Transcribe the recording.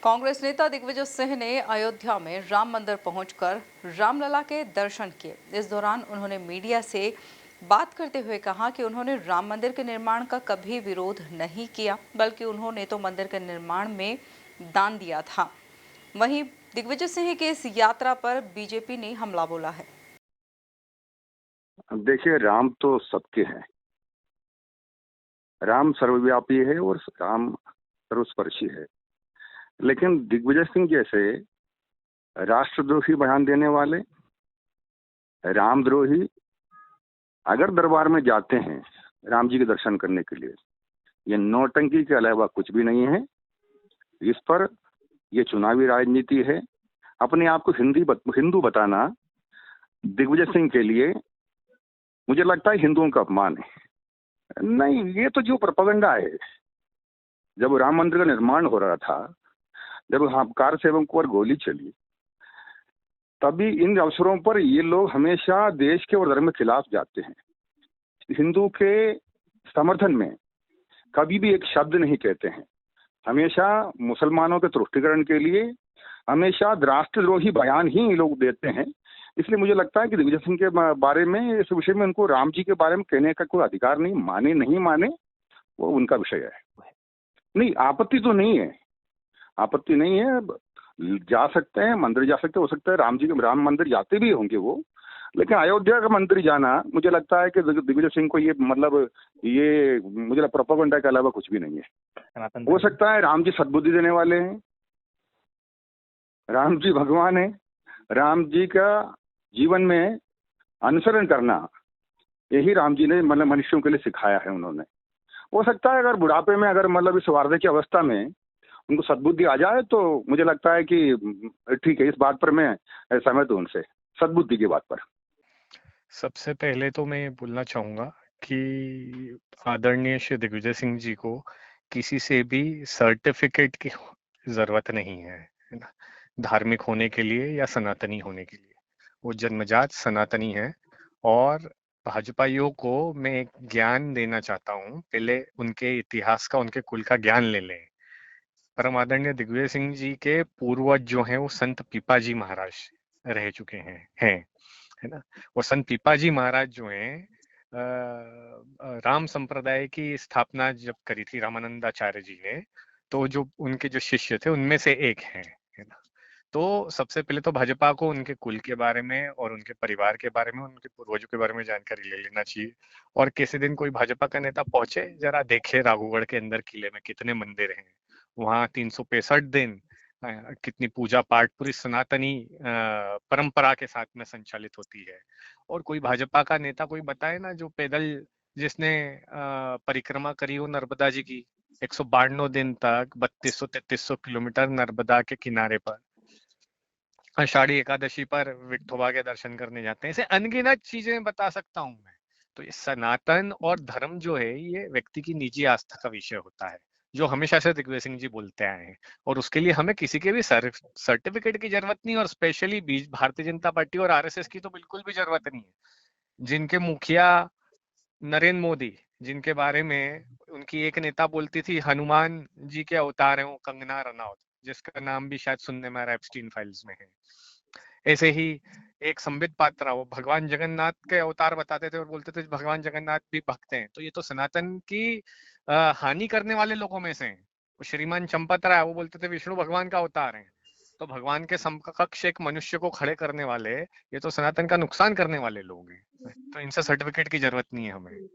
कांग्रेस नेता दिग्विजय सिंह ने अयोध्या में राम मंदिर पहुंचकर रामलला के दर्शन किए। इस दौरान उन्होंने मीडिया से बात करते हुए कहा कि उन्होंने राम मंदिर के निर्माण का कभी विरोध नहीं किया, बल्कि उन्होंने तो मंदिर के निर्माण में दान दिया था। वहीं दिग्विजय सिंह की इस यात्रा पर बीजेपी ने हमला बोला है। देखिए, राम तो सबके हैं। राम सर्वव्यापी है और राम सर्वस्पर्शी है। लेकिन दिग्विजय सिंह जैसे राष्ट्रद्रोही बयान देने वाले, रामद्रोही अगर दरबार में जाते हैं राम जी के दर्शन करने के लिए, ये नौटंकी के अलावा कुछ भी नहीं है। इस पर ये चुनावी राजनीति है। अपने आप को हिंदू बताना दिग्विजय सिंह के लिए मुझे लगता है हिंदुओं का अपमान है। नहीं, ये तो जो प्रोपेगेंडा है। जब राम मंदिर का निर्माण हो रहा था, जब कार सेवकों पर गोली चली, तभी इन अवसरों पर ये लोग हमेशा देश के और धर्म के खिलाफ जाते हैं। हिंदू के समर्थन में कभी भी एक शब्द नहीं कहते हैं। हमेशा मुसलमानों के तुष्टीकरण के लिए हमेशा राष्ट्रद्रोही बयान ही लोग देते हैं। इसलिए मुझे लगता है कि दिग्विजय सिंह के बारे में, इस विषय में उनको राम जी के बारे में कहने का कोई अधिकार नहीं। माने नहीं माने वो उनका विषय है। नहीं, आपत्ति तो नहीं है, आपत्ति नहीं है। जा सकते हैं, मंदिर जा सकते, हो सकता है राम जी के राम मंदिर जाते भी होंगे वो। लेकिन अयोध्या का मंदिर जाना मुझे लगता है कि दिग्विजय सिंह को ये मुझे प्रोपेगेंडा के अलावा कुछ भी नहीं है। हो सकता है राम जी सद्बुद्धि देने वाले हैं, राम जी भगवान है, राम जी का जीवन में अनुसरण करना यही राम जी ने मनुष्यों के लिए सिखाया है उन्होंने। हो सकता है अगर बुढ़ापे में, अगर इस वार्धक्य अवस्था में उनको सद्बुद्धि आ जाए तो मुझे लगता है कि ठीक है, इस बात पर मैं सहमत हूं उनसे, सद्बुद्धि की बात पर। सबसे पहले तो मैं बोलना चाहूंगा कि आदरणीय श्री दिग्विजय सिंह जी को किसी से भी सर्टिफिकेट की जरूरत नहीं है ना, धार्मिक होने के लिए या सनातनी होने के लिए। वो जन्मजात सनातनी है। और भाजपाइयों को मैं एक ज्ञान देना चाहता हूँ, पहले उनके इतिहास का, उनके कुल का ज्ञान ले लें। परम आदरणीय दिग्विजय सिंह जी के पूर्वज जो हैं वो संत पीपाजी महाराज रह चुके हैं है ना। और संत पीपाजी महाराज जो हैं राम संप्रदाय की स्थापना जब करी थी रामानंदाचार्य जी ने, तो जो उनके जो शिष्य थे उनमें से एक हैं, है ना। तो सबसे पहले तो भाजपा को उनके कुल के बारे में और उनके परिवार के बारे में, उनके पूर्वजों के बारे में जानकारी ले लेना चाहिए। और किसी दिन कोई भाजपा का नेता पहुंचे, जरा देखे राघोगढ़ के अंदर किले में कितने मंदिर हैं, वहां 365 दिन कितनी पूजा पाठ पूरी सनातनी परंपरा के साथ में संचालित होती है। और कोई भाजपा का नेता कोई बताए ना, जो पैदल जिसने परिक्रमा करी हो नर्मदा जी की 192 दिन तक 3200-3300 किलोमीटर नर्मदा के किनारे पर, आषाढ़ी एकादशी पर विठोबा के दर्शन करने जाते हैं। ऐसे अनगिनत चीजें बता सकता हूं मैं। तो ये सनातन और धर्म जो है ये व्यक्ति की निजी आस्था का विषय होता है, जो हमेशा से दिग्विजय सिंह जी बोलते आए हैं। और उसके लिए हमें किसी के भी सर्टिफिकेट की जरूरत नहीं, और स्पेशली भारतीय जनता पार्टी और आरएसएस की तो बिल्कुल भी जरूरत नहीं है। जिनके मुखिया नरेंद्र मोदी, जिनके बारे में उनकी एक नेता बोलती थी हनुमान जी के अवतार हैं वो कंगना रनौत, जिसका नाम भी शायद सुनने में आ रहा है एप्स्टीन फाइल्स में है। ऐसे ही एक संबित पात्रा, वो भगवान जगन्नाथ के अवतार बताते थे और बोलते थे भगवान जगन्नाथ भी भक्त हैं। तो ये तो सनातन की हानि करने वाले लोगों में से हैं। वो श्रीमान चंपत राय, वो बोलते थे विष्णु भगवान का अवतार है। तो भगवान के समकक्ष एक मनुष्य को खड़े करने वाले, ये तो सनातन का नुकसान करने वाले लोग हैं। तो इनसे सर्टिफिकेट की जरूरत नहीं है हमें।